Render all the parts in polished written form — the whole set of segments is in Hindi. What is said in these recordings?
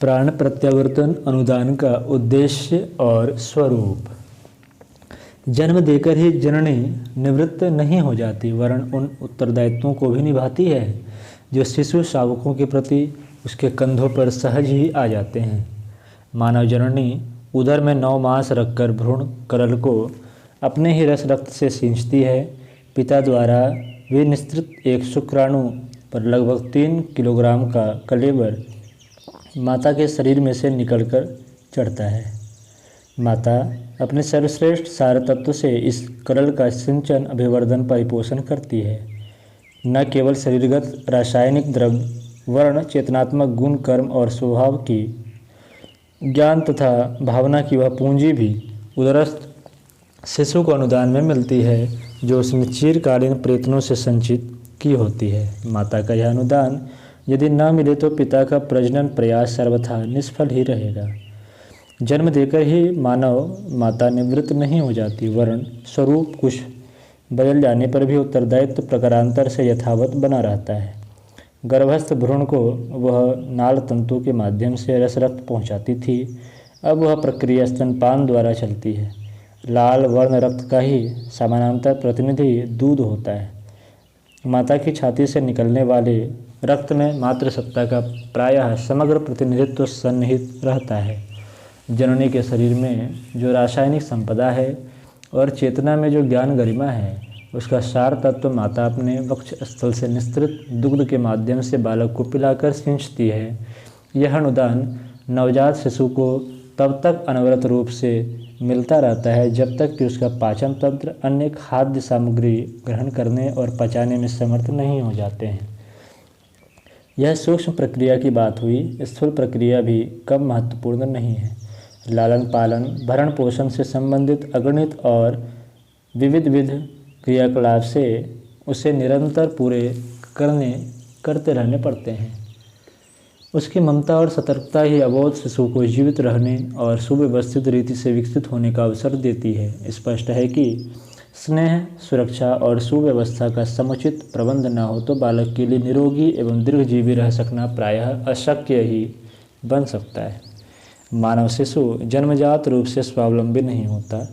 प्राण प्रत्यावर्तन अनुदान का उद्देश्य और स्वरूप। जन्म देकर ही जननी निवृत्त नहीं हो जाती, वरन उन उत्तरदायित्वों को भी निभाती है जो शिशु शावकों के प्रति उसके कंधों पर सहज ही आ जाते हैं। मानव जननी उदर में 9 मास रखकर भ्रूण कलल को अपने ही रस रक्त से सींचती है। पिता द्वारा विनिस्तृत एक शुक्राणु पर लगभग 3 किलोग्राम का कलेवर माता के शरीर में से निकलकर चढ़ता है। माता अपने सर्वश्रेष्ठ सार तत्व से इस कलल का सिंचन, अभिवर्धन, परिपोषण करती है। न केवल शरीरगत रासायनिक द्रव्य, वर्ण, चेतनात्मक गुण, कर्म और स्वभाव की ज्ञान तथा भावना की वह पूंजी भी उदरस्थ शिशु को अनुदान में मिलती है, जो उसने चिरकालीन प्रयत्नों से संचित की होती है। माता का यह अनुदान यदि न मिले तो पिता का प्रजनन प्रयास सर्वथा निष्फल ही रहेगा। जन्म देकर ही मानव माता निवृत्त नहीं हो जाती, वरन स्वरूप कुछ बदल जाने पर भी उत्तरदायित्व प्रकारांतर से यथावत बना रहता है। गर्भस्थ भ्रूण को वह नाल तंतु के माध्यम से रस रक्त पहुँचाती थी, अब वह प्रक्रिया स्तनपान द्वारा चलती है। लाल वर्ण रक्त का ही समानांतर प्रतिनिधि दूध होता है। माता की छाती से निकलने वाले रक्त में मातृसत्ता का प्रायः समग्र प्रतिनिधित्व सन्निहित रहता है। जननी के शरीर में जो रासायनिक संपदा है और चेतना में जो ज्ञान गरिमा है, उसका सार तत्व माता अपने वक्ष स्थल से निस्तृत दुग्ध के माध्यम से बालक को पिलाकर सींचती है। यह अनुदान नवजात शिशु को तब तक अनवरत रूप से मिलता रहता है जब तक कि उसका पाचन तंत्र अन्य खाद्य सामग्री ग्रहण करने और पचाने में समर्थ नहीं हो जाते हैं। यह सूक्ष्म प्रक्रिया की बात हुई। स्थूल प्रक्रिया भी कम महत्वपूर्ण नहीं है। लालन पालन, भरण पोषण से संबंधित अगणित और विविध क्रियाकलाप से उसे निरंतर पूरे करते रहने पड़ते हैं। उसकी ममता और सतर्कता ही अबोध शिशु को जीवित रहने और सुव्यवस्थित रीति से विकसित होने का अवसर देती है। स्पष्ट है कि स्नेह, सुरक्षा और सुव्यवस्था का समुचित प्रबंध न हो तो बालक के लिए निरोगी एवं दीर्घजीवी रह सकना प्रायः अशक्य ही बन सकता है। मानव शिशु जन्मजात रूप से स्वावलंबी नहीं होता।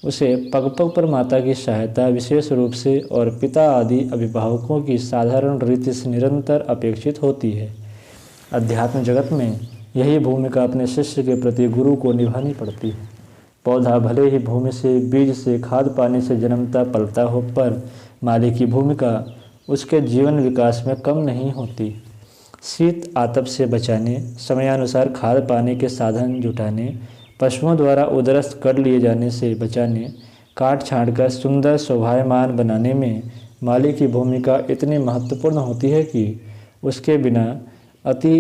उसे पग पग पर माता की सहायता, विशेष रूप से और पिता आदि अभिभावकों की साधारण रीति से निरंतर अपेक्षित होती है। अध्यात्म जगत में यही भूमिका अपने शिष्य के प्रति गुरु को निभानी पड़ती है। पौधा भले ही भूमि से, बीज से, खाद पानी से जन्मता पलता हो, पर माली की भूमिका उसके जीवन विकास में कम नहीं होती। शीत आतप से बचाने, समयानुसार खाद पानी के साधन जुटाने, पशुओं द्वारा उदरस्थ कर लिए जाने से बचाने, काट छाँट कर सुंदर शोभायमान बनाने में माली की भूमिका इतनी महत्वपूर्ण होती है कि उसके बिना अति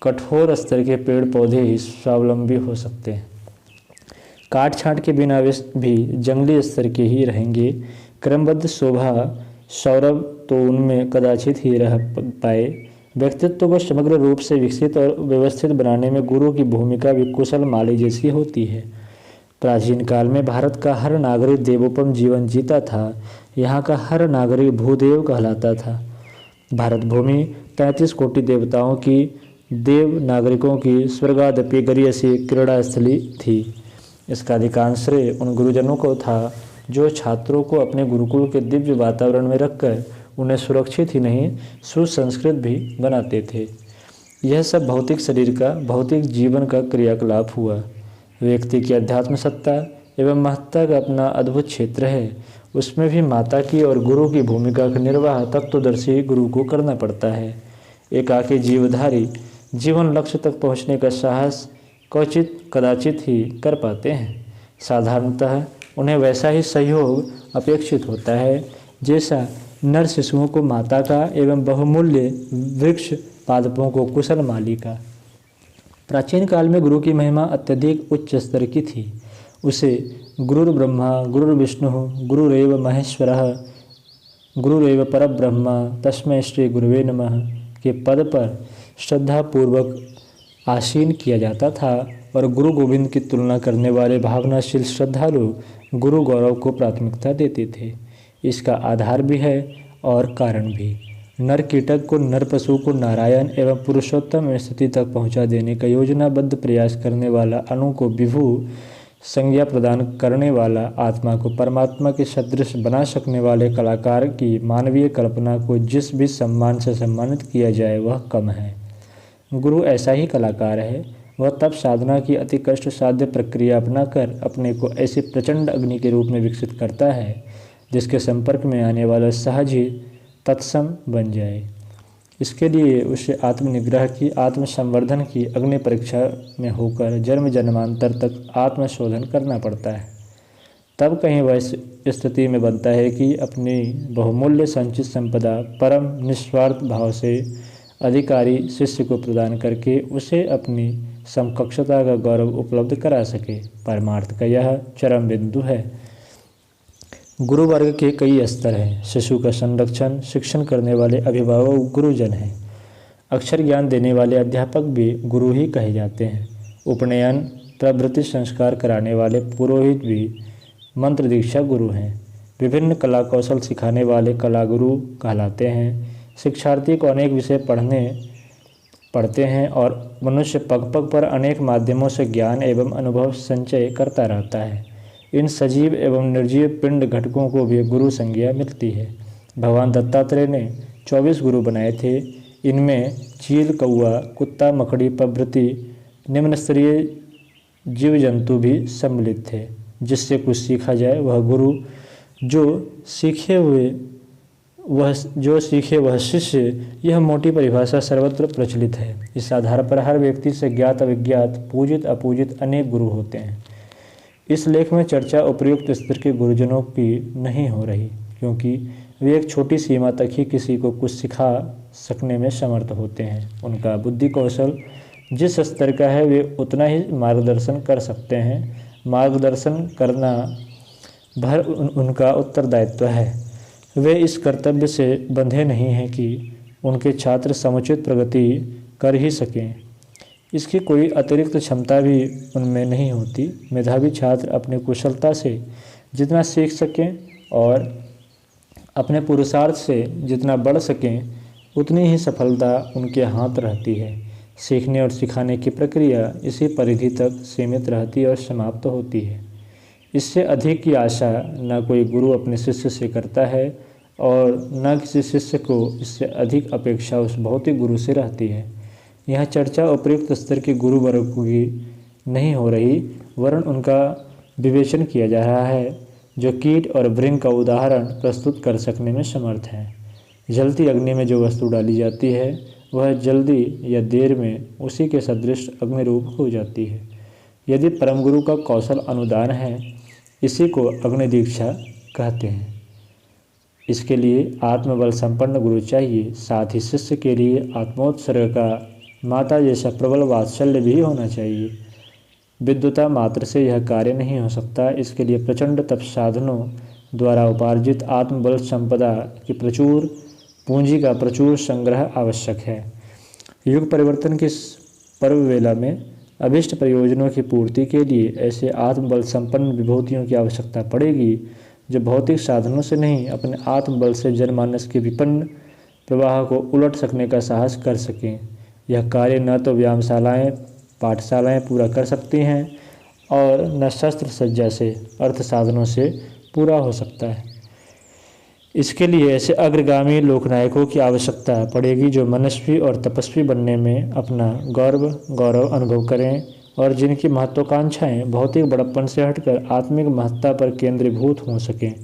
कठोर स्तर के पेड़ पौधे ही स्वावलंबी हो सकते हैं। काट छाँट के बिना वे भी जंगली स्तर के ही रहेंगे। क्रमबद्ध शोभा सौरभ तो उनमें कदाचित ही रह पाए। व्यक्तित्व को समग्र रूप से विकसित और व्यवस्थित बनाने में गुरु की भूमिका भी कुशल माली जैसी होती है। प्राचीन काल में भारत का हर नागरिक देवोपम जीवन जीता था। यहाँ का हर नागरिक भूदेव कहलाता था। भारत भूमि 33 कोटि देवताओं की, देव नागरिकों की स्वर्गादपि गरीयसी क्रीड़ा स्थली थी। इसका अधिकांश श्रेय उन गुरुजनों को था जो छात्रों को अपने गुरुकुल के दिव्य वातावरण में रखकर उन्हें सुरक्षित ही नहीं, सुसंस्कृत भी बनाते थे। यह सब भौतिक शरीर का, भौतिक जीवन का क्रियाकलाप हुआ। व्यक्ति की अध्यात्म सत्ता एवं महत्ता का अपना अद्भुत क्षेत्र है। उसमें भी माता की और गुरु की भूमिका का निर्वाह तत्वदर्शी गुरु को करना पड़ता है। एकाकी जीवधारी जीवन लक्ष्य तक पहुँचने का साहस कदाचित ही कर पाते हैं। साधारणतः उन्हें वैसा ही सहयोग अपेक्षित होता है जैसा नर शिशुओं को माता का एवं बहुमूल्य वृक्ष पादपों को कुशल माली का। प्राचीन काल में गुरु की महिमा अत्यधिक उच्च स्तर की थी। उसे गुरुर्ब्रह्मा गुरुर्विष्णु गुरुरेव महेश्वरः गुरुरेव परब्रह्म तस्मै श्री गुरुवे नमः के पद पर श्रद्धापूर्वक आसीन किया जाता था और गुरु गोविंद की तुलना करने वाले भावनाशील श्रद्धालु गुरु गौरव को प्राथमिकता देते थे। इसका आधार भी है और कारण भी। नर कीटक को, नर पशु को नारायण एवं पुरुषोत्तम स्थिति तक पहुंचा देने का योजनाबद्ध प्रयास करने वाला, अणु को विभु संज्ञा प्रदान करने वाला, आत्मा को परमात्मा के सदृश बना सकने वाले कलाकार की मानवीय कल्पना को जिस भी सम्मान से सम्मानित किया जाए वह कम है। गुरु ऐसा ही कलाकार है। वह तब साधना की अति कष्ट साध्य प्रक्रिया अपनाकर अपने को ऐसी प्रचंड अग्नि के रूप में विकसित करता है जिसके संपर्क में आने वाला सहज ही तत्सम बन जाए। इसके लिए उसे आत्मनिग्रह की, आत्मसंवर्धन की अग्नि परीक्षा में होकर जन्म जन्मांतर तक आत्मशोधन करना पड़ता है। तब कहीं वह इस स्थिति में बनता है कि अपनी बहुमूल्य संचित संपदा परम निस्वार्थ भाव से अधिकारी शिष्य को प्रदान करके उसे अपनी समकक्षता का गौरव उपलब्ध करा सके। परमार्थ का यह चरम बिंदु है। गुरु वर्ग के कई स्तर हैं। शिशु का संरक्षण शिक्षण करने वाले अभिभावक गुरुजन हैं। अक्षर ज्ञान देने वाले अध्यापक भी गुरु ही कहे जाते हैं। उपनयन प्रवृत्ति संस्कार कराने वाले पुरोहित भी मंत्र दीक्षा गुरु हैं। विभिन्न कला कौशल सिखाने वाले कला गुरु कहलाते हैं। शिक्षार्थी को अनेक विषय पढ़ते हैं और मनुष्य पग पग पर अनेक माध्यमों से ज्ञान एवं अनुभव संचय करता रहता है। इन सजीव एवं निर्जीव पिंड घटकों को भी गुरु संज्ञा मिलती है। भगवान दत्तात्रेय ने 24 गुरु बनाए थे। इनमें चील, कौआ, कुत्ता, मकड़ी प्रभृति निम्न स्तरीय जीव जंतु भी सम्मिलित थे। जिससे कुछ सीखा जाए वह गुरु, जो सीखे वह शिष्य, यह मोटी परिभाषा सर्वत्र प्रचलित है। इस आधार पर हर व्यक्ति से ज्ञात अविज्ञात, पूजित अपूजित अनेक गुरु होते हैं। इस लेख में चर्चा उपर्युक्त स्तर के गुरुजनों की नहीं हो रही, क्योंकि वे एक छोटी सीमा तक ही किसी को कुछ सिखा सकने में समर्थ होते हैं। उनका बुद्धि कौशल जिस स्तर का है वे उतना ही मार्गदर्शन कर सकते हैं। मार्गदर्शन करना भर उनका उत्तरदायित्व है। वे इस कर्तव्य से बंधे नहीं हैं कि उनके छात्र समुचित प्रगति कर ही सकें। इसकी कोई अतिरिक्त क्षमता भी उनमें नहीं होती। मेधावी छात्र अपने कुशलता से जितना सीख सकें और अपने पुरुषार्थ से जितना बढ़ सकें उतनी ही सफलता उनके हाथ रहती है। सीखने और सिखाने की प्रक्रिया इसी परिधि तक सीमित रहती और समाप्त होती है। इससे अधिक की आशा न कोई गुरु अपने शिष्य से करता है और न किसी शिष्य को इससे अधिक अपेक्षा उस भौतिक गुरु से रहती है। यह चर्चा उपयुक्त स्तर के गुरु वर्ग की नहीं हो रही, वरन उनका विवेचन किया जा रहा है जो कीट और भृंग का उदाहरण प्रस्तुत कर सकने में समर्थ है। जलती अग्नि में जो वस्तु डाली जाती है वह जल्दी या देर में उसी के सदृश अग्नि रूप हो जाती है। यदि परम गुरु का कौशल अनुदान है, इसी को अग्नि दीक्षा कहते हैं। इसके लिए आत्मबल संपन्न गुरु चाहिए। साथ ही शिष्य के लिए आत्मोत्सर्ग का माता जैसा प्रबल वात्सल्य भी होना चाहिए। विद्वता मात्र से यह कार्य नहीं हो सकता। इसके लिए प्रचंड तप साधनों द्वारा उपार्जित आत्मबल संपदा की प्रचुर पूंजी का प्रचुर संग्रह आवश्यक है। युग परिवर्तन की पर्व वेला में अभिष्ट प्रयोजनों की पूर्ति के लिए ऐसे आत्मबल संपन्न विभूतियों की आवश्यकता पड़ेगी जो भौतिक साधनों से नहीं, अपने आत्मबल से जनमानस के विपन्न प्रवाह को उलट सकने का साहस कर सकें। यह कार्य न तो व्यायामशालाएँ पाठशालाएँ पूरा कर सकती हैं और न शस्त्र सज्जा से, अर्थ साधनों से पूरा हो सकता है। इसके लिए ऐसे अग्रगामी लोकनायकों की आवश्यकता पड़ेगी जो मनस्वी और तपस्वी बनने में अपना गौरव अनुभव करें और जिनकी महत्वाकांक्षाएं भौतिक बड़प्पन से हटकर आत्मिक महत्ता पर केंद्रीभूत हो सकें।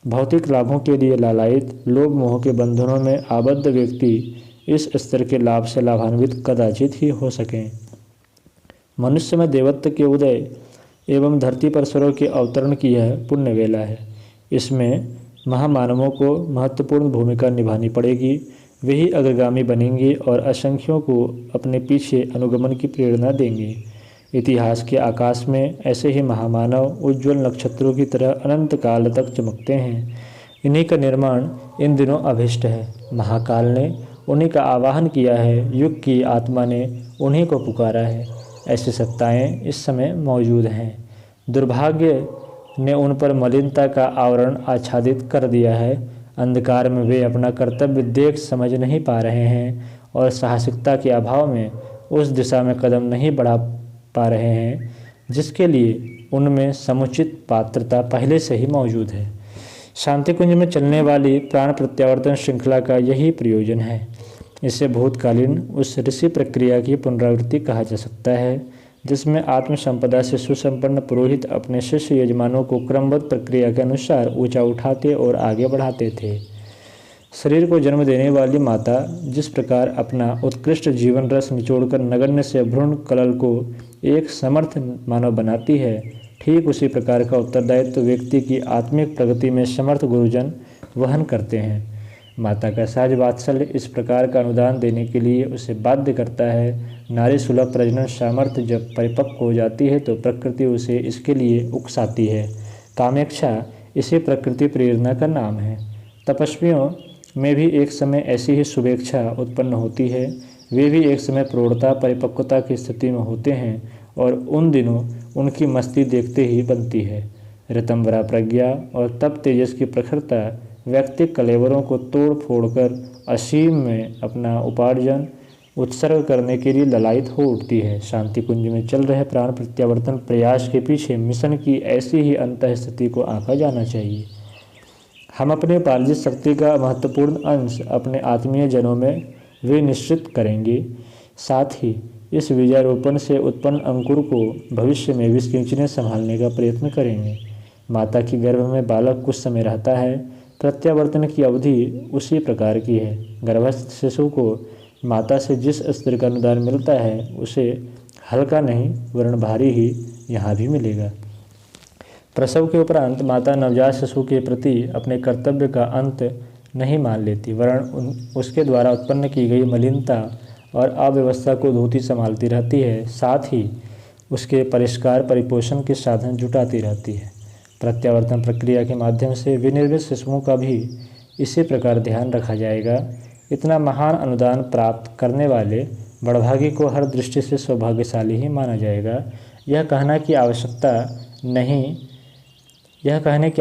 भौतिक लाभों के लिए लालायित लोभ मोह के बंधनों में आबद्ध व्यक्ति इस स्तर के लाभ से लाभान्वित कदाचित ही हो सकें। मनुष्य में देवत्व के उदय एवं धरती पर स्वरों के अवतरण की यह पुण्य वेला है। इसमें महामानवों को महत्वपूर्ण भूमिका निभानी पड़ेगी। वे ही अग्रगामी बनेंगे और असंख्यों को अपने पीछे अनुगमन की प्रेरणा देंगे। इतिहास के आकाश में ऐसे ही महामानव उज्ज्वल नक्षत्रों की तरह अनंत काल तक चमकते हैं। इन्हीं का निर्माण इन दिनों अभिष्ट है। महाकाल ने उन्हीं का आवाहन किया है। युग की आत्मा ने उन्हीं को पुकारा है। ऐसी सत्ताएं इस समय मौजूद हैं। दुर्भाग्य ने उन पर मलिनता का आवरण आच्छादित कर दिया है। अंधकार में वे अपना कर्तव्य देख समझ नहीं पा रहे हैं और साहसिकता के अभाव में उस दिशा में कदम नहीं बढ़ा पा रहे हैं जिसके लिए उनमें समुचित पात्रता पहले से ही मौजूद है। शांति कुंज में चलने वाली प्राण प्रत्यावर्तन श्रृंखला का यही प्रयोजन है। इसे भूतकालीन उस ऋषि प्रक्रिया की पुनरावृत्ति कहा जा सकता है जिसमें आत्मसंपदा से सुसंपन्न पुरोहित अपने शिष्य यजमानों को क्रमबद्ध प्रक्रिया के अनुसार ऊंचा उठाते और आगे बढ़ाते थे। शरीर को जन्म देने वाली माता जिस प्रकार अपना उत्कृष्ट जीवन रस निचोड़कर नगण्य से भ्रूण कलल को एक समर्थ मानव बनाती है, ठीक उसी प्रकार का उत्तरदायित्व व्यक्ति की आत्मिक प्रगति में समर्थ गुरुजन वहन करते हैं। माता का सहज वात्सल्य इस प्रकार का अनुदान देने के लिए उसे बाध्य करता है। नारी सुलभ प्रजनन सामर्थ्य जब परिपक्व हो जाती है तो प्रकृति उसे इसके लिए उकसाती है। कामेक्षा इसी प्रकृति प्रेरणा का नाम है। तपस्वियों में भी एक समय ऐसी ही शुभेच्छा उत्पन्न होती है। वे भी एक समय प्रौढ़ता परिपक्वता की स्थिति में होते हैं और उन दिनों उनकी मस्ती देखते ही बनती है। ऋतंबरा प्रज्ञा और तप तेजस की प्रखरता व्यक्ति कलेवरों को तोड़ फोड़ कर असीम में अपना उपार्जन उत्सर्ग करने के लिए ललायित हो उठती है। शांति कुंज में चल रहे प्राण प्रत्यावर्तन प्रयास के पीछे मिशन की ऐसी ही अंतःस्थिति को आंका जाना चाहिए। हम अपने पार्जित शक्ति का महत्वपूर्ण अंश अपने आत्मीय जनों में वे निश्चित करेंगे। साथ ही इस बीजारोपण से उत्पन्न अंकुर को भविष्य में विस्किंचने संभालने का प्रयत्न करेंगे। माता की गर्भ में बालक कुछ समय रहता है। प्रत्यावर्तन की अवधि उसी प्रकार की है। गर्भस्थ शिशु को माता से जिस स्तर का अनुदान मिलता है उसे हल्का नहीं वरन भारी ही यहाँ भी मिलेगा। प्रसव के उपरांत माता नवजात शिशु के प्रति अपने कर्तव्य का अंत नहीं मान लेती वरन उसके द्वारा उत्पन्न की गई मलिनता और अव्यवस्था को धोती संभालती रहती है। साथ ही उसके परिष्कार परिपोषण के साधन जुटाती रहती है। प्रत्यावर्तन प्रक्रिया के माध्यम से विनिर्मित शिशुओं का भी इसी प्रकार ध्यान रखा जाएगा। इतना महान अनुदान प्राप्त करने वाले बड़भागी को हर दृष्टि से सौभाग्यशाली ही माना जाएगा। यह कहने की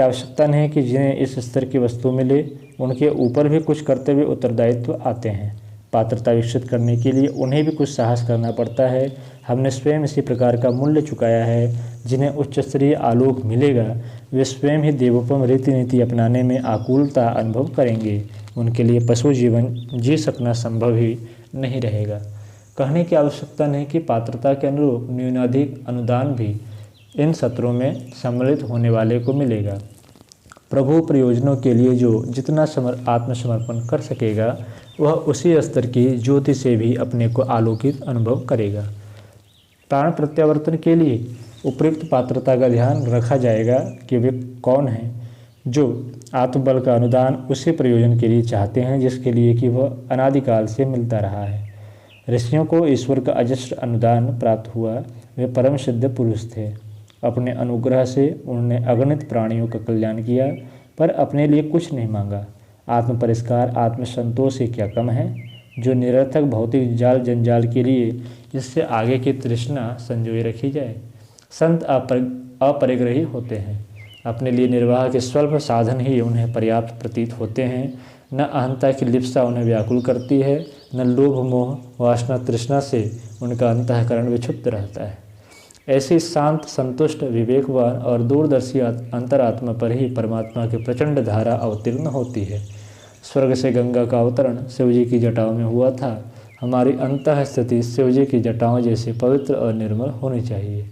आवश्यकता नहीं कि जिन्हें इस स्तर की वस्तु मिले उनके ऊपर भी कुछ कर्तव्य उत्तरदायित्व आते हैं। पात्रता विकसित करने के लिए उन्हें भी कुछ साहस करना पड़ता है। हमने स्वयं इसी प्रकार का मूल्य चुकाया है। जिन्हें उच्च स्तरीय आलोक मिलेगा वे स्वयं ही देवोपम रीति नीति अपनाने में आकुलता अनुभव करेंगे। उनके लिए पशु जीवन जी सकना संभव ही नहीं रहेगा। कहने की आवश्यकता नहीं कि पात्रता के अनुरूप न्यूनाधिक अनुदान भी इन सत्रों में सम्मिलित होने वाले को मिलेगा। प्रभु प्रयोजनों के लिए जो जितना आत्मसमर्पण कर सकेगा वह उसी स्तर की ज्योति से भी अपने को आलोकित अनुभव करेगा। प्राण प्रत्यावर्तन के लिए उपयुक्त पात्रता का ध्यान रखा जाएगा कि वे कौन हैं जो आत्मबल का अनुदान उसी प्रयोजन के लिए चाहते हैं जिसके लिए कि वह अनादिकाल से मिलता रहा है। ऋषियों को ईश्वर का अजस्र अनुदान प्राप्त हुआ। वे परम सिद्ध पुरुष थे। अपने अनुग्रह से उन्होंने अगणित प्राणियों का कल्याण किया पर अपने लिए कुछ नहीं मांगा। आत्म परिष्कार आत्मसंतोष से क्या कम है जो निरर्थक भौतिक जाल जंजाल के लिए इससे आगे की तृष्णा संजोए रखी जाए। संत अपरिग्रही होते हैं। अपने लिए निर्वाह के स्वल्प साधन ही उन्हें पर्याप्त प्रतीत होते हैं। न अहंता की लिप्सा उन्हें व्याकुल करती है, न लोभ मोह वासना तृष्णा से उनका अंतःकरण विक्षुब्ध रहता है। ऐसी शांत संतुष्ट विवेकवान और दूरदर्शी अंतरात्मा पर ही परमात्मा की प्रचंड धारा अवतीर्ण होती है। स्वर्ग से गंगा का अवतरण शिवजी की जटाओं में हुआ था। हमारी अंतः स्थिति शिवजी की जटाओं जैसे पवित्र और निर्मल होनी चाहिए।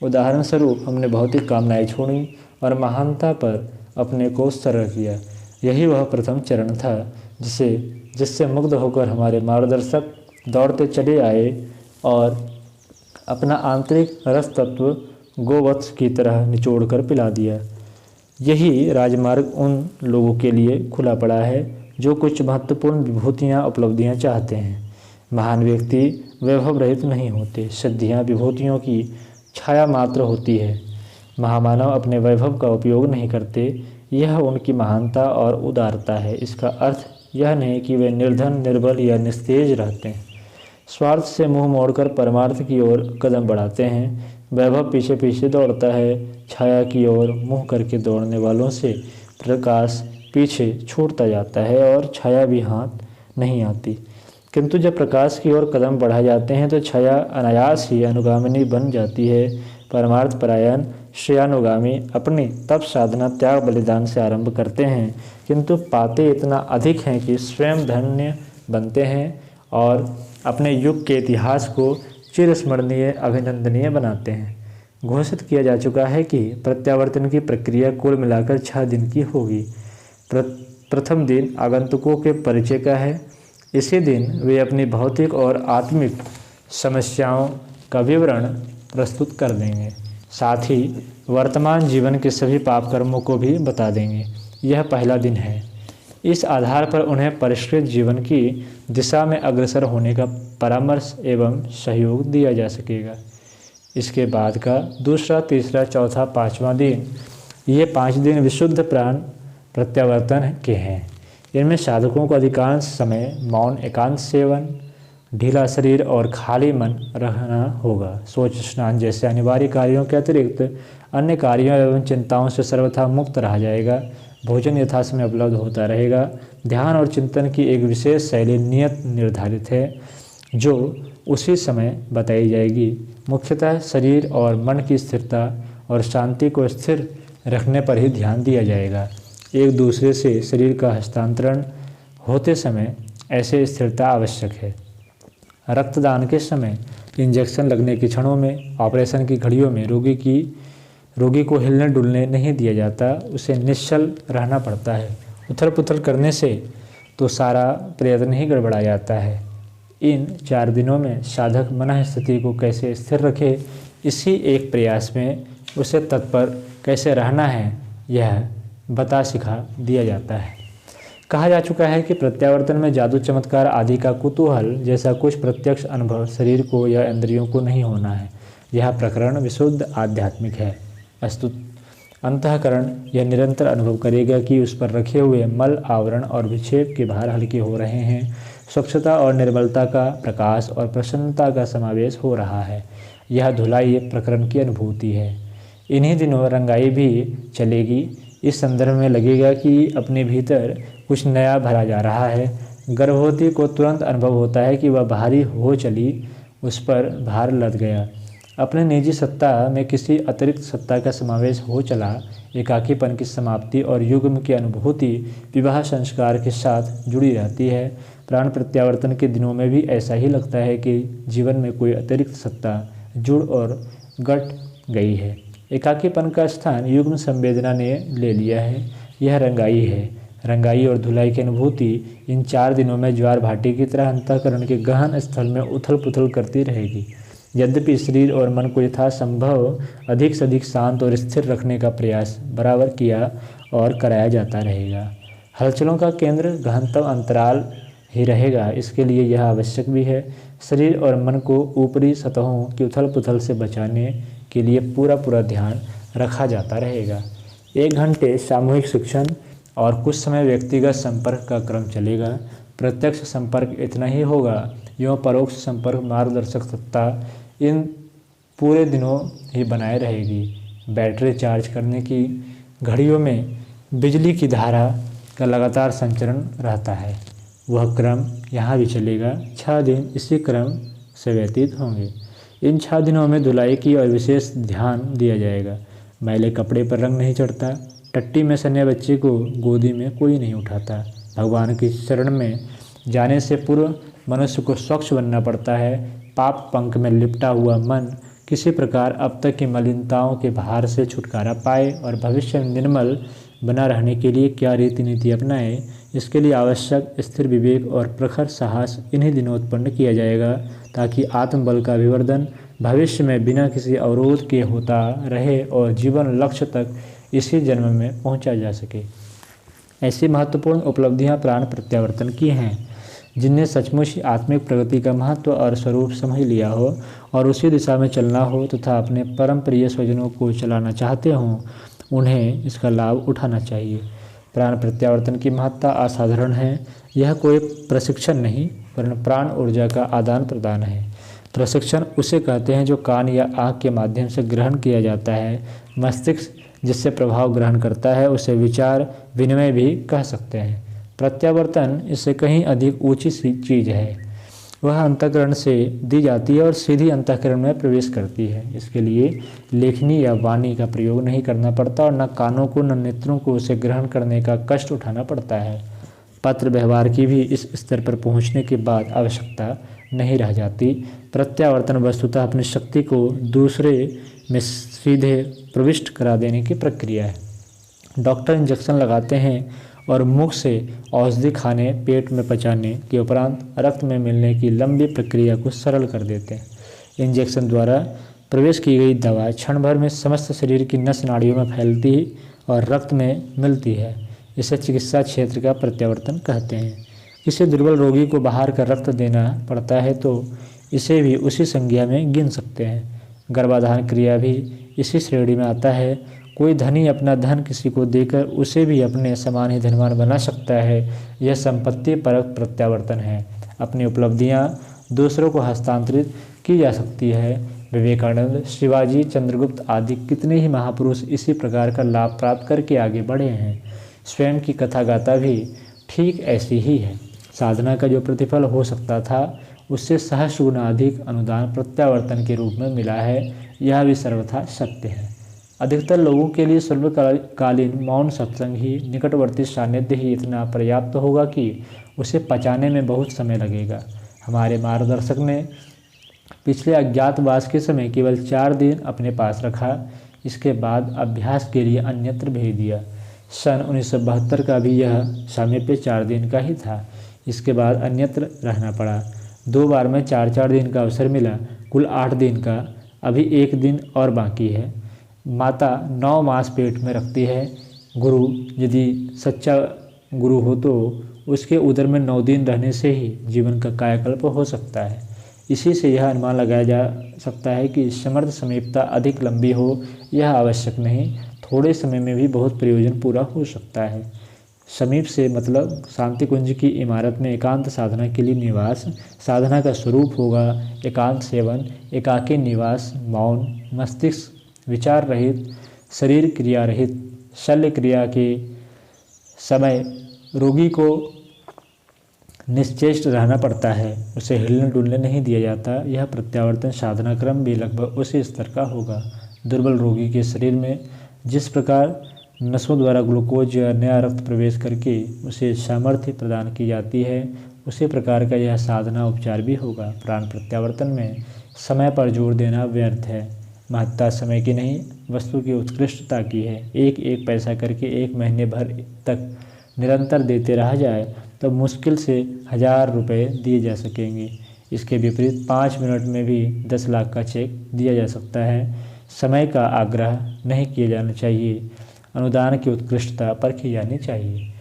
उदाहरण स्वरूप हमने भौतिक कामनाएं छोड़ी और पर अपने को उत्सर्ग किया। यही वह प्रथम चरण था जिससे मुग्ध होकर हमारे मार्गदर्शक दौड़ते चले आए और अपना आंतरिक रस तत्व गोवत्स की तरह निचोड़ कर पिला दिया। यही राजमार्ग उन लोगों के लिए खुला पड़ा है जो कुछ महत्वपूर्ण विभूतियाँ उपलब्धियाँ चाहते हैं। महान व्यक्ति वैभव रहित नहीं होते। सिद्धियाँ विभूतियों की छाया मात्र होती है। महामानव अपने वैभव का उपयोग नहीं करते। यह उनकी महानता और उदारता है। इसका अर्थ यह नहीं कि वे निर्धन निर्बल या निस्तेज रहते हैं। स्वार्थ से मुंह मोड़कर परमार्थ की ओर कदम बढ़ाते हैं। वैभव पीछे पीछे दौड़ता है। छाया की ओर मुंह करके दौड़ने वालों से प्रकाश पीछे छूटता जाता है और छाया भी हाथ नहीं आती। किंतु जब प्रकाश की ओर कदम बढ़ाए जाते हैं तो छाया अनायास ही अनुगामिनी बन जाती है। परमार्थ परायण श्रेयानुगामी अपनी तप साधना त्याग बलिदान से आरंभ करते हैं, किंतु पाते इतना अधिक हैं कि स्वयं धन्य बनते हैं और अपने युग के इतिहास को चिरस्मरणीय अभिनंदनीय बनाते हैं। घोषित किया जा चुका है कि प्रत्यावर्तन की प्रक्रिया कुल मिलाकर 6 दिन की होगी। प्रथम दिन आगंतुकों के परिचय का है। इसी दिन वे अपनी भौतिक और आत्मिक समस्याओं का विवरण प्रस्तुत कर देंगे, साथ ही वर्तमान जीवन के सभी पाप कर्मों को भी बता देंगे। यह पहला दिन है। इस आधार पर उन्हें परिष्कृत जीवन की दिशा में अग्रसर होने का परामर्श एवं सहयोग दिया जा सकेगा। इसके बाद का दूसरा, तीसरा, चौथा, 5वां दिन, ये 5 दिन विशुद्ध प्राण प्रत्यावर्तन के हैं। इनमें साधकों को अधिकांश समय मौन एकांत सेवन, ढीला शरीर और खाली मन रहना होगा। सोच स्नान जैसे अनिवार्य कार्यों के अतिरिक्त अन्य कार्यों एवं चिंताओं से सर्वथा मुक्त रहा जाएगा। भोजन यथासमय उपलब्ध होता रहेगा। ध्यान और चिंतन की एक विशेष शैली नियत निर्धारित है जो उसी समय बताई जाएगी। मुख्यतः शरीर और मन की स्थिरता और शांति को स्थिर रखने पर ही ध्यान दिया जाएगा। एक दूसरे से शरीर का हस्तांतरण होते समय ऐसे स्थिरता आवश्यक है। रक्तदान के समय, इंजेक्शन लगने के क्षणों में, ऑपरेशन की घड़ियों में रोगी को हिलने डुलने नहीं दिया जाता, उसे निश्चल रहना पड़ता है। उथल पुथल करने से तो सारा प्रयत्न ही गड़बड़ा जाता है। इन 4 दिनों में साधक मन स्थिति को कैसे स्थिर रखे, इसी एक प्रयास में उसे तत्पर कैसे रहना है, यह बता सिखा दिया जाता है। कहा जा चुका है कि प्रत्यावर्तन में जादू चमत्कार आदि का कुतूहल जैसा कुछ प्रत्यक्ष अनुभव शरीर को या इंद्रियों को नहीं होना है। यह प्रकरण विशुद्ध आध्यात्मिक है। अस्तुत अंतःकरण यह निरंतर अनुभव करेगा कि उस पर रखे हुए मल, आवरण और विक्षेप के भार हल्के हो रहे हैं। स्वच्छता और निर्मलता का, प्रकाश और प्रसन्नता का समावेश हो रहा है। यह धुलाई प्रकरण की अनुभूति है। इन्हीं दिनों रंगाई भी चलेगी। इस संदर्भ में लगेगा कि अपने भीतर कुछ नया भरा जा रहा है। गर्भवती को तुरंत अनुभव होता है कि वह भारी हो चली, उस पर भार लद गया। अपने निजी सत्ता में किसी अतिरिक्त सत्ता का समावेश हो चला। एकाकीपन की समाप्ति और युग्म की अनुभूति विवाह संस्कार के साथ जुड़ी रहती है। प्राण प्रत्यावर्तन के दिनों में भी ऐसा ही लगता है कि जीवन में कोई अतिरिक्त सत्ता जुड़ और गट गई है। एकाकीपन का स्थान युग्म संवेदना ने ले लिया है। यह रंगाई है। रंगाई और धुलाई की अनुभूति इन 4 दिनों में ज्वार भाटी की तरह अंतःकरण के गहन स्थल में उथल पुथल करती रहेगी। यद्यपि शरीर और मन को यथासंभव अधिक से अधिक शांत और स्थिर रखने का प्रयास बराबर किया और कराया जाता रहेगा। हलचलों का केंद्र गहनतम अंतराल ही रहेगा। इसके लिए यह आवश्यक भी है। शरीर और मन को ऊपरी सतहों की उथल पुथल से बचाने के लिए पूरा ध्यान रखा जाता रहेगा। 1 घंटे सामूहिक शिक्षण और कुछ समय व्यक्तिगत संपर्क का क्रम चलेगा। प्रत्यक्ष संपर्क इतना ही होगा। यों परोक्ष संपर्क मार्गदर्शक सत्ता इन पूरे दिनों ही बनाए रहेगी। बैटरी चार्ज करने की घड़ियों में बिजली की धारा का लगातार संचरण रहता है। वह क्रम यहाँ भी चलेगा। 6 दिन इसी क्रम से व्यतीत होंगे। इन 6 दिनों में धुलाई की और विशेष ध्यान दिया जाएगा। मैले कपड़े पर रंग नहीं चढ़ता। टट्टी में सने बच्चे को गोदी में कोई नहीं उठाता। भगवान की शरण में जाने से पूर्व मनुष्य को स्वच्छ बनना पड़ता है। पाप पंख में लिपटा हुआ मन किसी प्रकार अब तक की मलिनताओं के भार से छुटकारा पाए और भविष्य में निर्मल बना रहने के लिए क्या रीति नीति अपनाए, इसके लिए आवश्यक स्थिर विवेक और प्रखर साहस इन्हीं दिनों उत्पन्न किया जाएगा, ताकि आत्मबल का विवर्धन भविष्य में बिना किसी अवरोध के होता रहे और जीवन लक्ष्य तक इसी जन्म में पहुंचा जा सके। ऐसी महत्वपूर्ण उपलब्धियां प्राण प्रत्यावर्तन की हैं जिनने सचमुच आत्मिक प्रगति का महत्व और स्वरूप समझ लिया हो और उसी दिशा में चलना हो तथा अपने परम प्रिय स्वजनों को चलाना चाहते हों, उन्हें इसका लाभ उठाना चाहिए। प्राण प्रत्यावर्तन की महत्ता असाधारण है। यह कोई प्रशिक्षण नहीं वरन प्राण ऊर्जा का आदान प्रदान है। प्रशिक्षण उसे कहते हैं जो कान या आँख के माध्यम से ग्रहण किया जाता है। मस्तिष्क जिससे प्रभाव ग्रहण करता है उसे विचार विनिमय भी कह सकते हैं। प्रत्यावर्तन इससे कहीं अधिक ऊंची सी चीज़ है। वह अंतःकरण से दी जाती है और सीधी अंतःकरण में प्रवेश करती है। इसके लिए लेखनी या वाणी का प्रयोग नहीं करना पड़ता और न कानों को न नेत्रों को उसे ग्रहण करने का कष्ट उठाना पड़ता है। पत्र व्यवहार की भी इस स्तर पर पहुंचने के बाद आवश्यकता नहीं रह जाती। प्रत्यावर्तन वस्तुतः अपनी शक्ति को दूसरे में सीधे प्रविष्ट करा देने की प्रक्रिया है। डॉक्टर इंजेक्शन लगाते हैं और मुख से औषधि खाने, पेट में पचाने के उपरांत रक्त में मिलने की लंबी प्रक्रिया को सरल कर देते हैं। इंजेक्शन द्वारा प्रवेश की गई दवा क्षण भर में समस्त शरीर की नस नाड़ियों में फैलती और रक्त में मिलती है। इसे चिकित्सा क्षेत्र का प्रत्यावर्तन कहते हैं। किसी दुर्बल रोगी को बाहर का रक्त देना पड़ता है तो इसे भी उसी संज्ञा में गिन सकते हैं। गर्भाधान क्रिया भी इसी श्रेणी में आता है। कोई धनी अपना धन किसी को देकर उसे भी अपने समान ही धनवान बना सकता है। यह संपत्ति परक प्रत्यावर्तन है। अपनी उपलब्धियां दूसरों को हस्तांतरित की जा सकती है। विवेकानंद, शिवाजी, चंद्रगुप्त आदि कितने ही महापुरुष इसी प्रकार का लाभ प्राप्त करके आगे बढ़े हैं। स्वयं की कथा गाथा भी ठीक ऐसी ही है। साधना का जो प्रतिफल हो सकता था उससे सहस्र गुना अधिक अनुदान प्रत्यावर्तन के रूप में मिला है। यह भी सर्वथा सत्य है। अधिकतर लोगों के लिए स्वल्पकालीन मौन सत्संग ही, निकटवर्ती सानिध्य ही इतना पर्याप्त होगा कि उसे पचाने में बहुत समय लगेगा। हमारे मार्गदर्शक ने पिछले अज्ञातवास के समय केवल 4 दिन अपने पास रखा। इसके बाद अभ्यास के लिए अन्यत्र भेज दिया। सन 1972 का भी यह सामीप्य 4 दिन का ही था। इसके बाद अन्यत्र रहना पड़ा। 2 बार में 4-4 दिन का अवसर मिला, कुल 8 दिन का। अभी 1 दिन और बाकी है। माता 9 मास पेट में रखती है। गुरु यदि सच्चा गुरु हो तो उसके उदर में 9 दिन रहने से ही जीवन का कायाकल्प हो सकता है। इसी से यह अनुमान लगाया जा सकता है कि समर्थ समीपता अधिक लंबी हो यह आवश्यक नहीं, थोड़े समय में भी बहुत प्रयोजन पूरा हो सकता है। समीप से मतलब शांति कुंज की इमारत में एकांत साधना के लिए निवास। साधना का स्वरूप होगा एकांत सेवन, एकाकी निवास, मौन, मस्तिष्क विचार रहित, शरीर क्रिया रहित। शल्य क्रिया के समय रोगी को निश्चेष्ट रहना पड़ता है, उसे हिलने डुलने नहीं दिया जाता। यह प्रत्यावर्तन साधना क्रम भी लगभग उसी स्तर का होगा। दुर्बल रोगी के शरीर में जिस प्रकार नसों द्वारा ग्लूकोज या नया रक्त प्रवेश करके उसे सामर्थ्य प्रदान की जाती है, उसी प्रकार का यह साधना उपचार भी होगा। प्राण प्रत्यावर्तन में समय पर जोर देना व्यर्थ है। महत्ता समय की नहीं, वस्तु की उत्कृष्टता की है। एक एक पैसा करके 1 महीने भर तक निरंतर देते रहा जाए तो मुश्किल से 1000 रुपये दिए जा सकेंगे। इसके विपरीत 5 मिनट में भी 10 लाख का चेक दिया जा सकता है। समय का आग्रह नहीं किया जाना चाहिए। अनुदान की उत्कृष्टता परखी जानी चाहिए।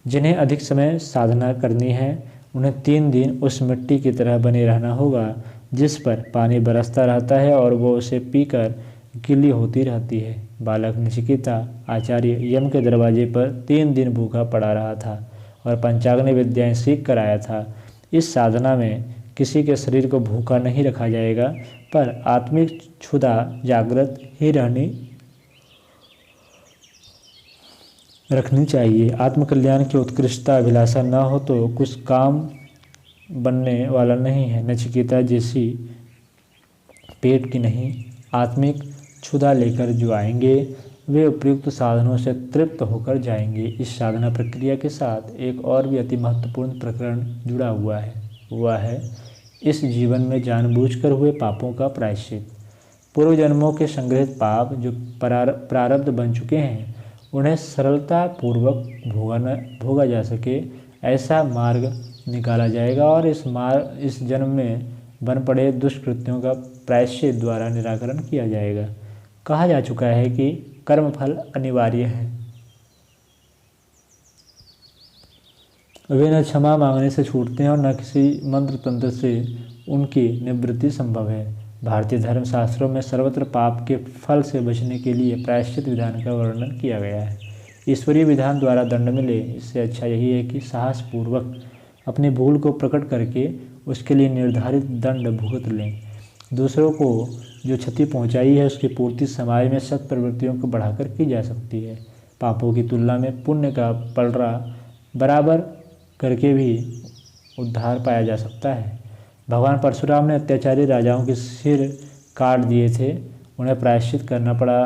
जिन्हें अधिक समय साधना करनी है उन्हें 3 दिन उस मिट्टी की तरह बने रहना होगा जिस पर पानी बरसता रहता है और वो उसे पीकर गीली होती रहती है। बालक नचिकेता आचार्य यम के दरवाजे पर 3 दिन भूखा पड़ा रहा था और पंचाग्नि विद्याएं सीख कर आया था। इस साधना में किसी के शरीर को भूखा नहीं रखा जाएगा, पर आत्मिक क्षुधा जागृत ही रखनी चाहिए। आत्मकल्याण की उत्कृष्टता अभिलाषा न हो तो कुछ काम बनने वाला नहीं है। नचिकेता जैसी पेट की नहीं, आत्मिक क्षुधा लेकर जो आएंगे वे उपयुक्त साधनों से तृप्त होकर जाएंगे। इस साधना प्रक्रिया के साथ एक और भी अति महत्वपूर्ण प्रकरण जुड़ा हुआ है, वह है इस जीवन में जानबूझकर हुए पापों का प्रायश्चित। पूर्व जन्मों के संग्रहित पाप जो प्रारब्ध बन चुके हैं उन्हें सरलता पूर्वक भोगा जा सके ऐसा मार्ग निकाला जाएगा और इस जन्म में बन पड़े दुष्कृत्यों का प्रायश्चित द्वारा निराकरण किया जाएगा। कहा जा चुका है कि कर्मफल अनिवार्य है। वे न क्षमा मांगने से छूटते हैं और न किसी मंत्र तंत्र से उनकी निवृत्ति संभव है। भारतीय धर्मशास्त्रों में सर्वत्र पाप के फल से बचने के लिए प्रायश्चित विधान का वर्णन किया गया है। ईश्वरीय विधान द्वारा दंड मिले, इससे अच्छा यही है कि साहसपूर्वक अपनी भूल को प्रकट करके उसके लिए निर्धारित दंड भुगत लें। दूसरों को जो क्षति पहुंचाई है उसकी पूर्ति समाज में सत् प्रवृत्तियों को बढ़ाकर की जा सकती है। पापों की तुलना में पुण्य का पलड़ा बराबर करके भी उद्धार पाया जा सकता है। भगवान परशुराम ने अत्याचारी राजाओं के सिर काट दिए थे। उन्हें प्रायश्चित करना पड़ा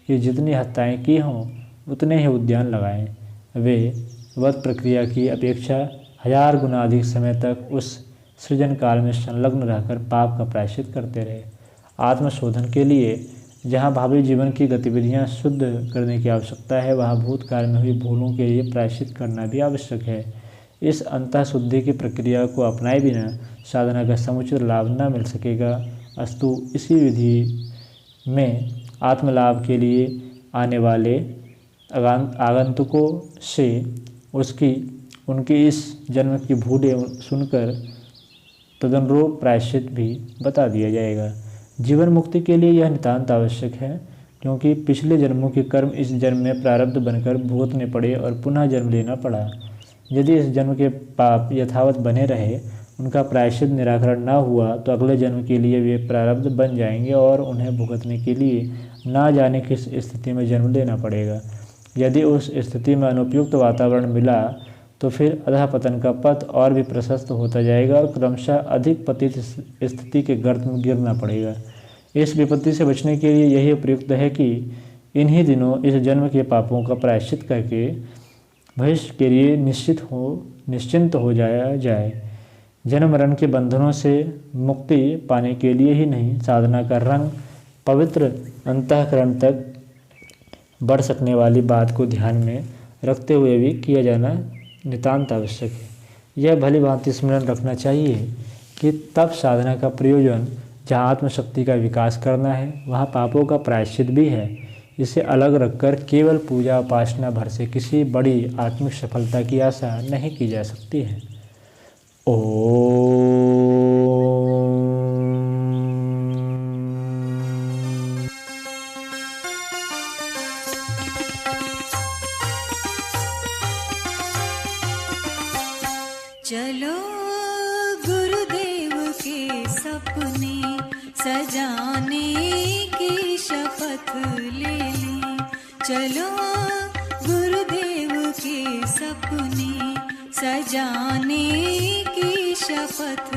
कि जितनी हत्याएं की हों उतने ही उद्यान लगाएं। वे वध प्रक्रिया की अपेक्षा 1000 गुना अधिक समय तक उस सृजन काल में संलग्न रहकर पाप का प्रायश्चित करते रहे। आत्मशोधन के लिए जहाँ भावी जीवन की गतिविधियाँ शुद्ध करने की आवश्यकता है, वहाँ भूतकाल में हुई भूलों के लिए प्रायश्चित करना भी आवश्यक है। इस अंतःशुद्धि की प्रक्रिया को अपनाए बिना साधना का समुचित लाभ न मिल सकेगा। अस्तु इसी विधि में आत्मलाभ के लिए आने वाले आगंतुकों से उनकी इस जन्म की भूलें सुनकर तदनुरूप प्रायश्चित भी बता दिया जाएगा। जीवन मुक्ति के लिए यह नितांत आवश्यक है, क्योंकि पिछले जन्मों के कर्म इस जन्म में प्रारब्ध बनकर भुगतने पड़े और पुनः जन्म लेना पड़ा। यदि इस जन्म के पाप यथावत बने रहे, उनका प्रायश्चित निराकरण न हुआ, तो अगले जन्म के लिए वे प्रारब्ध बन जाएंगे और उन्हें भुगतने के लिए ना जाने किस स्थिति में जन्म लेना पड़ेगा। यदि उस स्थिति में अनुपयुक्त वातावरण मिला तो फिर अधःपतन का पथ और भी प्रशस्त होता जाएगा और क्रमशः अधिक पतित स्थिति के गर्त में गिरना पड़ेगा। इस विपत्ति से बचने के लिए यही उपयुक्त है कि इन्हीं दिनों इस जन्म के पापों का प्रायश्चित करके भविष्य के लिए निश्चिंत हो जाया जाए। जन्म मरण के बंधनों से मुक्ति पाने के लिए ही नहीं, साधना का रंग पवित्र अंतःकरण तक बढ़ सकने वाली बात को ध्यान में रखते हुए भी किया जाना नितांत आवश्यक है। यह भली भांति स्मरण रखना चाहिए कि तप साधना का प्रयोजन जहाँ आत्मशक्ति का विकास करना है, वहाँ पापों का प्रायश्चित भी है। इसे अलग रखकर केवल पूजा उपासना भर से किसी बड़ी आत्मिक सफलता की आशा नहीं की जा सकती है। चलो गुरुदेव के सपने सजाने की शपथ ले ली। चलो गुरुदेव के सपने सजाने की शपथ